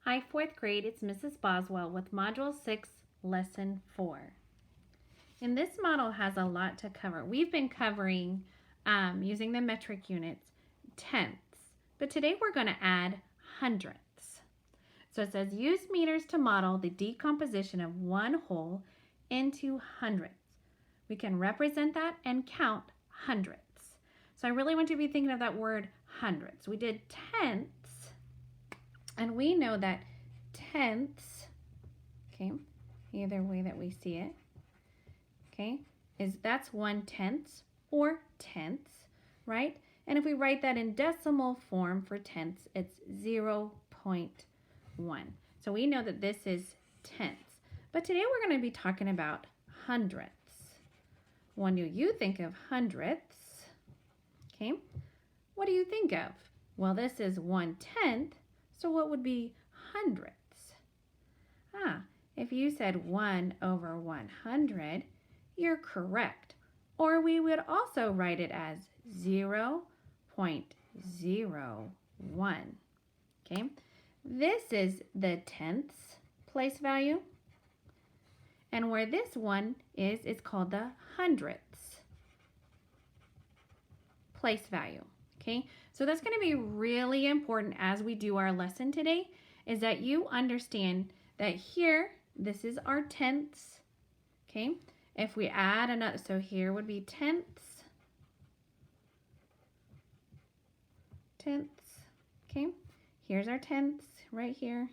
Hi, fourth grade, it's Mrs. Boswell with Module 6, Lesson 4. And this model has a lot to cover. We've been covering, using the metric units, tenths, but today we're going to add hundredths. So it says, use meters to model the decomposition of one whole into hundredths. We can represent that and count hundredths. So I really want you to be thinking of that word hundredths. We did tenths. And we know that tenths, okay, either way that we see it, okay, that's 1/10 or tenths, right? And if we write that in decimal form for tenths, it's 0.1. So we know that this is tenths. But today we're going to be talking about hundredths. When you think of hundredths, okay, what do you think of? Well, this is 1/10. So what would be hundredths? If you said 1 over 100, you're correct. Or we would also write it as 0.01. Okay, this is the tenths place value. And where this one is, it's called the hundredths place value. Okay, so that's going to be really important as we do our lesson today, is that you understand that here, this is our tenths. Okay, if we add another, so here would be tenths, okay, here's our tenths right here,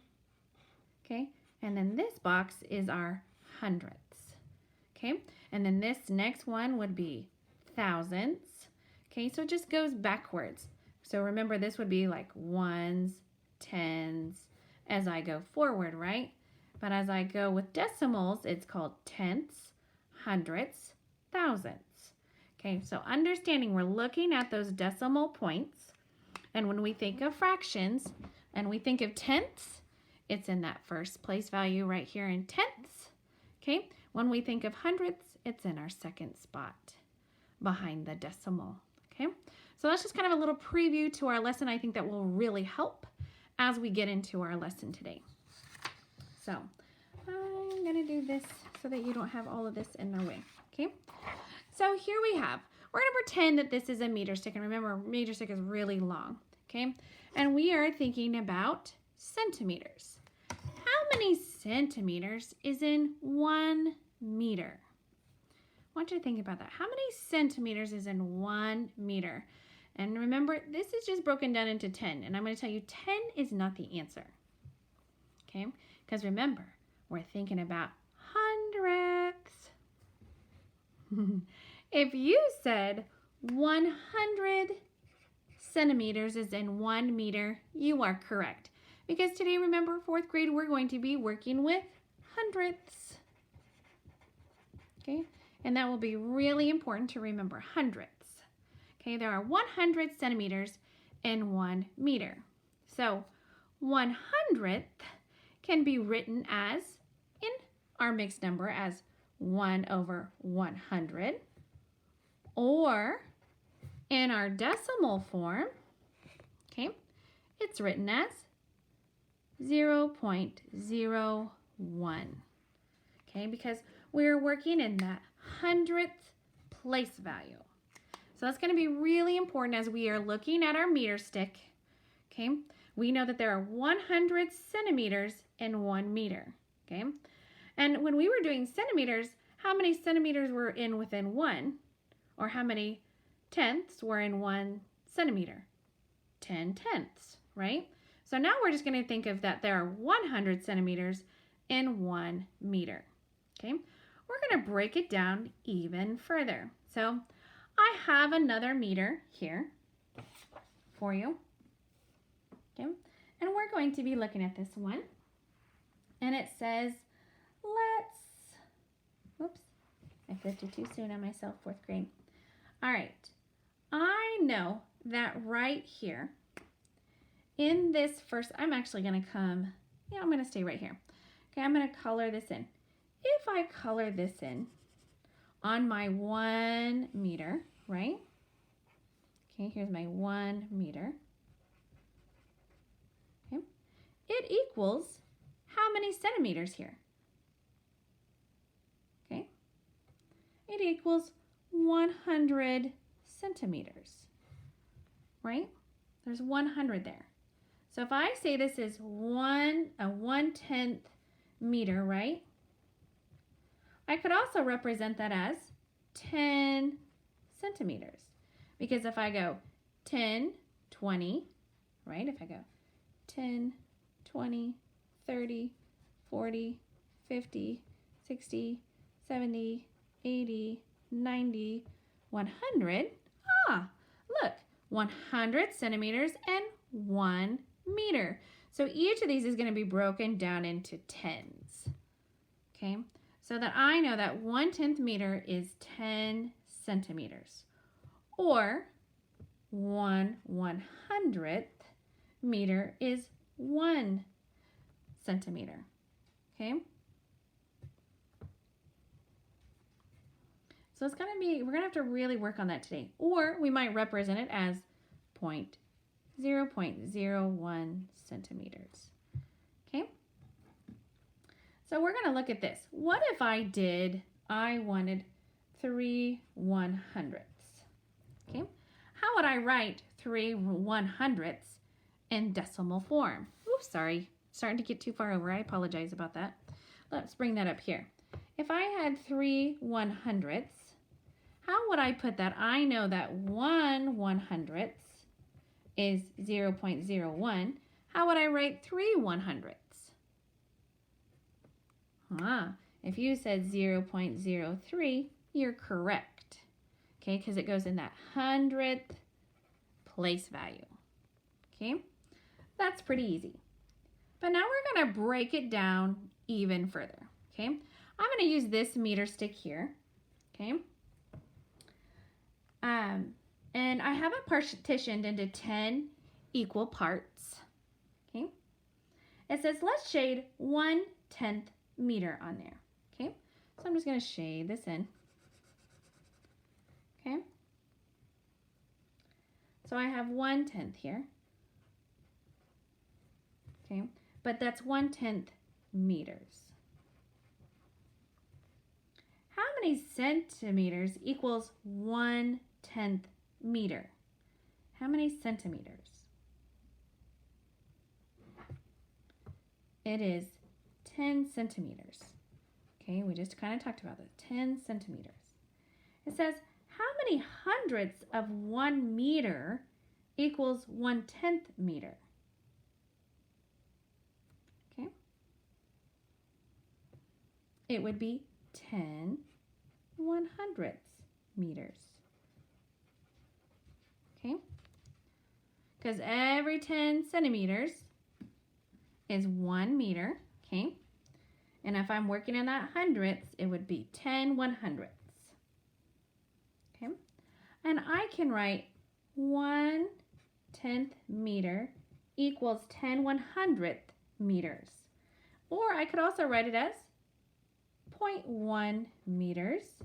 okay, and then this box is our hundredths, okay, and then this next one would be thousandths. Okay, so it just goes backwards. So remember, this would be like ones, tens, as I go forward, right? But as I go with decimals, it's called tenths, hundredths, thousandths. Okay, so understanding we're looking at those decimal points. And when we think of fractions and we think of tenths, it's in that first place value right here in tenths. Okay, when we think of hundredths, it's in our second spot behind the decimal. Okay, so that's just kind of a little preview to our lesson. I think that will really help as we get into our lesson today. So I'm going to do this so that you don't have all of this in the way. Okay, so here we have, we're going to pretend that this is a meter stick. And remember, a meter stick is really long. Okay, and we are thinking about centimeters. How many centimeters is in 1 meter? I want you to think about that. How many centimeters is in 1 meter? And remember, this is just broken down into 10. And I'm going to tell you 10 is not the answer. Okay? Because remember, we're thinking about hundredths. If you said 100 centimeters is in 1 meter, you are correct. Because today, remember, fourth grade, we're going to be working with hundredths. Okay? And that will be really important to remember, hundredths. Okay, there are 100 centimeters in 1 meter. So 100th can be written as, in our mixed number, as 1 over 100. Or in our decimal form, okay, it's written as 0.01. Okay, because we're working in that hundredth place value. So that's going to be really important as we are looking at our meter stick. Okay, we know that there are 100 centimeters in 1 meter. Okay, and when we were doing centimeters, how many centimeters were in within 1? Or how many tenths were in 1 centimeter? 10 tenths, right? So now we're just going to think of that there are 100 centimeters in 1 meter. Okay, we're going to break it down even further. So I have another meter here for you. Okay, and we're going to be looking at this one. And it says, oops, I flipped it too soon on myself, fourth grade. All right, I know that right here in this first, I'm actually going to I'm going to stay right here. Okay, I'm going to color this in. If I color this in on my 1 meter, right? Okay, here's my 1 meter. Okay, it it equals how many centimeters here? Okay, it equals 100 centimeters, right? There's 100 there. So if I say this is a 1/10 meter, right? I could also represent that as 10 centimeters. Because if I go 10, 20, right? If I go 10, 20, 30, 40, 50, 60, 70, 80, 90, 100. Look, 100 centimeters and 1 meter. So each of these is going to be broken down into tens. Okay, so that I know that 1/10 meter is 10 centimeters. Or 1/100th meter is 1 centimeter. Okay? So it's going to be, we're going to have to really work on that today. Or we might represent it as 0.01 centimeters. Okay? So we're going to look at this. What if I wanted 3/100ths? Okay? How would I write 3/100ths in decimal form? Oops, sorry. Starting to get too far over. I apologize about that. Let's bring that up here. If I had 3/100ths, how would I put that? I know that 1/100ths is 0.01. How would I write 3/100ths? If you said 0.03, you're correct. Okay, because it goes in that 100th place value. Okay, that's pretty easy. But now we're going to break it down even further. Okay, I'm going to use this meter stick here. Okay, and I have it partitioned into 10 equal parts. Okay, it says let's shade 1/10 meter on there. Okay, so I'm just going to shade this in. Okay, so I have 1/10 here. Okay, but that's 1/10 meters. How many centimeters equals 1/10 meter? How many centimeters? It is 10 centimeters. Okay, we just kind of talked about this. 10 centimeters. It says, how many hundredths of 1 meter equals 1/10 meter? Okay. It would be 10 100ths meters. Okay. Because every 10 centimeters is 1 meter. Okay. And if I'm working in that hundredths, it would be 10 100ths. Okay. And I can write 1/10 meter equals 10 100th meters. Or I could also write it as 0.1 meters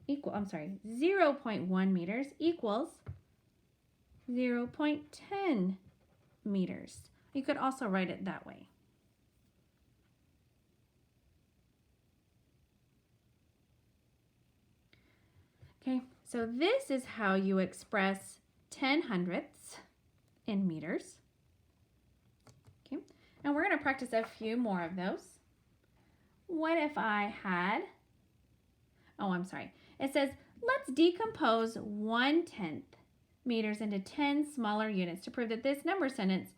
equal, 0.1 meters equals 0.10 meters. You could also write it that way. Okay, so this is how you express 10 hundredths in meters. Okay, and we're going to practice a few more of those. What if I had, it says, let's decompose 1/10 meters into 10 smaller units to prove that this number sentence,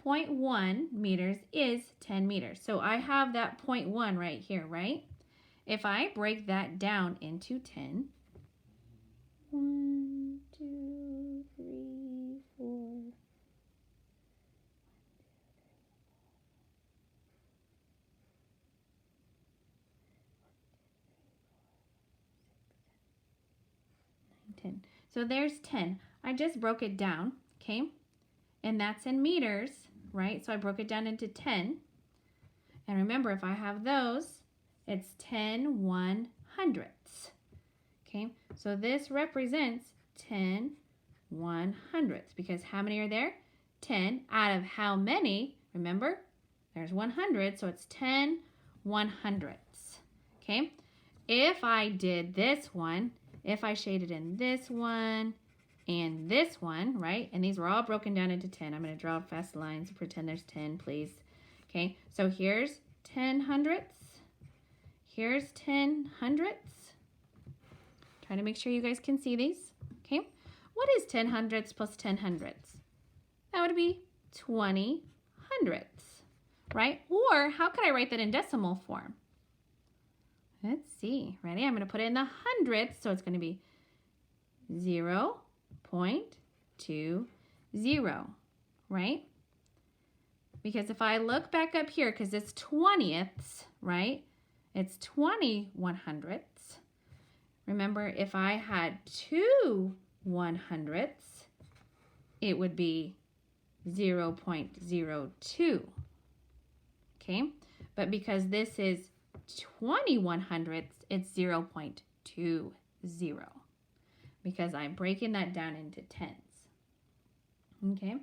0.1 meters, is 10 meters. So I have that 0.1 right here, right? If I break that down into 10, 1, 2, 3, 4, 10. So there's 10. I just broke it down, okay? And that's in meters, right? So I broke it down into 10. And remember, if I have those, it's 10 100ths. Okay? So this represents 10 100ths because how many are there? 10 out of how many? Remember, There's 100, so it's 10 100ths. Okay? If I did this one, if I shaded in this one and this one, right? And these were all broken down into 10. I'm going to draw fast lines and pretend there's 10, please. Okay, so here's 10 hundredths. Here's 10 hundredths. Trying to make sure you guys can see these. Okay, what is 10 hundredths plus 10 hundredths? That would be 20 hundredths, right? Or how could I write that in decimal form? Let's see. Ready? I'm going to put it in the hundredths, so it's going to be 0.20, right? Because if I look back up here, because it's 20ths, right? It's 20 100ths. Remember, if I had 2 100ths, it would be 0.02. Okay? But because this is 20 100ths, it's 0.20 because I'm breaking that down into tens. Okay?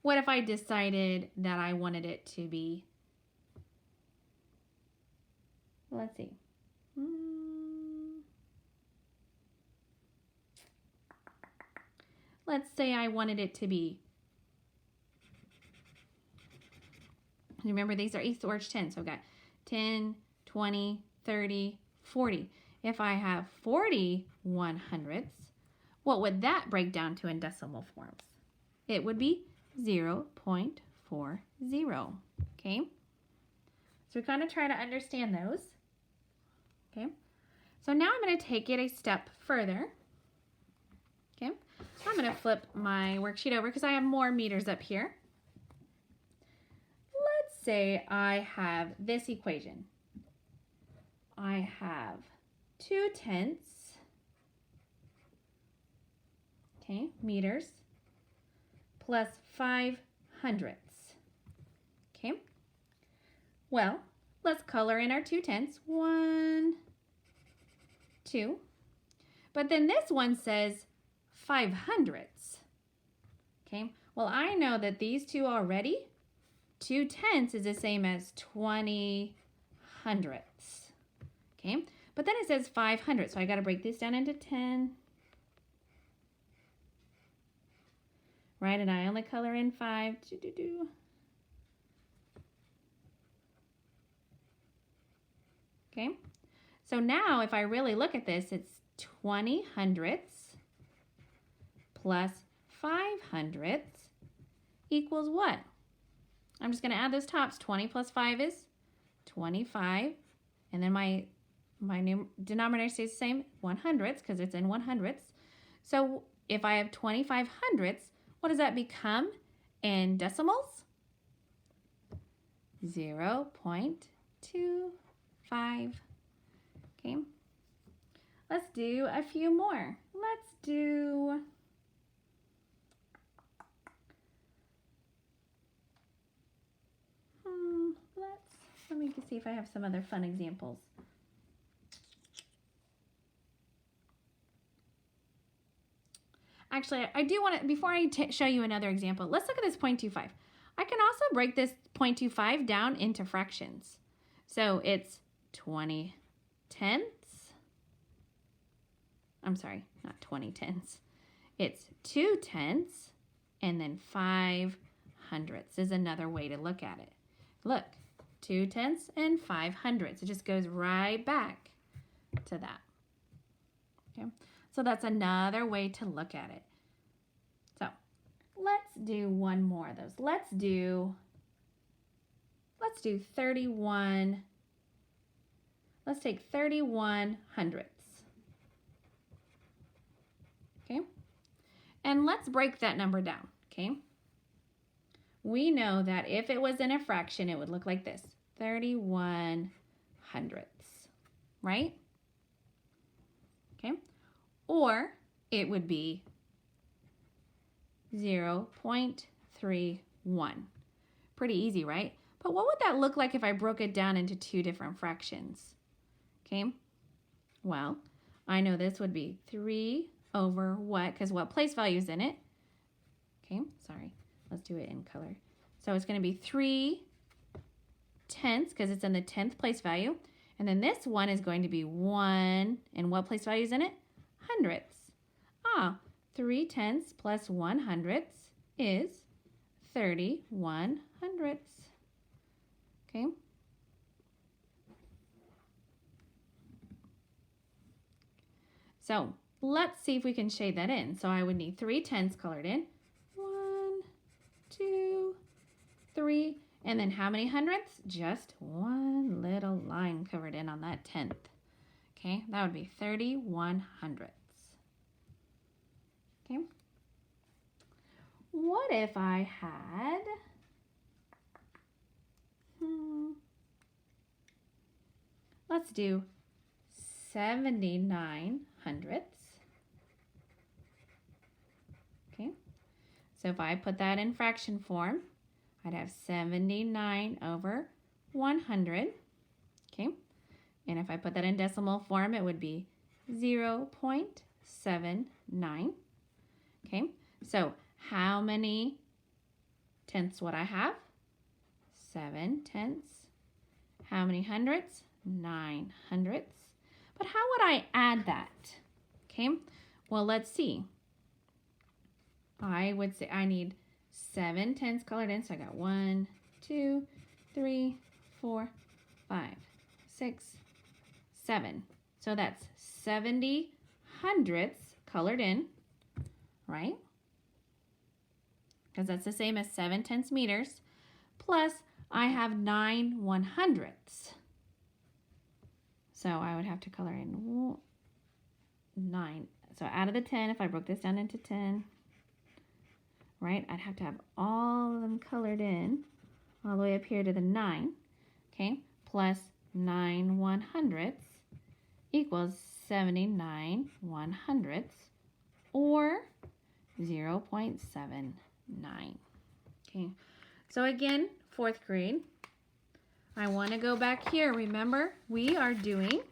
What if I decided that I wanted it to be, let's see. Let's say I wanted it to be, remember these are East Orange 10, so I've got 10, 20, 30, 40. If I have 40 100ths, what would that break down to in decimal forms? It would be 0.40, okay? So we kind of try to understand those, okay? So now I'm going to take it a step further, okay? So I'm going to flip my worksheet over because I have more meters up here. Let's say I have this equation. I have 2/10, okay, meters, plus 5 hundredths. Okay, well, let's color in our 2/10. 1, 2. But then this one says 5 hundredths. Okay, well, I know that these two already, 2/10 is the same as 20 hundredths. Okay, but then it says 500, so I got to break this down into 10. Right, and I only color in 5. Okay, so now if I really look at this, it's 20 hundredths plus 5 hundredths equals what? I'm just going to add those tops. 20 plus 5 is 25, and then my denominator stays the same, 100ths, because it's in 100ths. So if I have 25 hundredths, what does that become in decimals? 0.25. Okay. Let's do a few more. Let's do let me see if I have some other fun examples. Actually, I do want to, before I show you another example, let's look at this 0.25. I can also break this 0.25 down into fractions. So it's 20 tenths. I'm sorry, not 20 tenths. It's 2 tenths and then 5 hundredths is another way to look at it. Look, 2 tenths and 5 hundredths. It just goes right back to that. Okay, so that's another way to look at it. So let's do one more of those. Let's do 31. Let's take 31 hundredths. Okay, and let's break that number down. Okay, we know that if it was in a fraction, it would look like this, 31 hundredths, right? Okay, or it would be 0.31. Pretty easy, right? But what would that look like if I broke it down into two different fractions? Okay, well, I know this would be 3 over what, because what place value is in it? Okay, sorry, let's do it in color. So it's going to be 3 tenths because it's in the 10th place value. And then this one is going to be 1. And what place value is in it? Hundredths. 3/10 plus 1/100 is 31/100. Okay. So let's see if we can shade that in. So I would need 3/10 colored in. 1, 2, 3. And then how many hundredths? Just one little line covered in on that 10th. Okay, that would be 31/100. Okay. What if I had, let's do 79/100. Okay, so if I put that in fraction form, I'd have 79 over 100. Okay, and if I put that in decimal form, it would be 0.79. Okay, so how many tenths would I have? 7/10. How many hundredths? 9/100. But how would I add that? Okay, well, let's see. I would say I need 7/10 colored in. So I got 1, 2, 3, 4, 5, 6, 7. So that's 70/100 colored in, right? Because that's the same as 7/10 meters. Plus, I have 9/100. So I would have to color in 9. So out of the 10, if I broke this down into 10, right, I'd have to have all of them colored in all the way up here to the 9, okay, plus 9/100 equals 79/100, or 0.79. Okay, so again, 4th grade, I want to go back here. Remember, we are doing,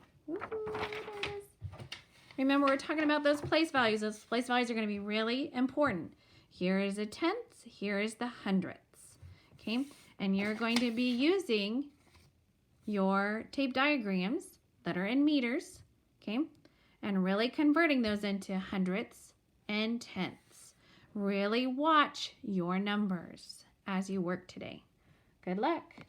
remember, we're talking about those place values. Those place values are going to be really important. Here is the tenths, here is the hundredths, okay? And you're going to be using your tape diagrams that are in meters, okay? And really converting those into hundredths and tenths. Really watch your numbers as you work today. Good luck.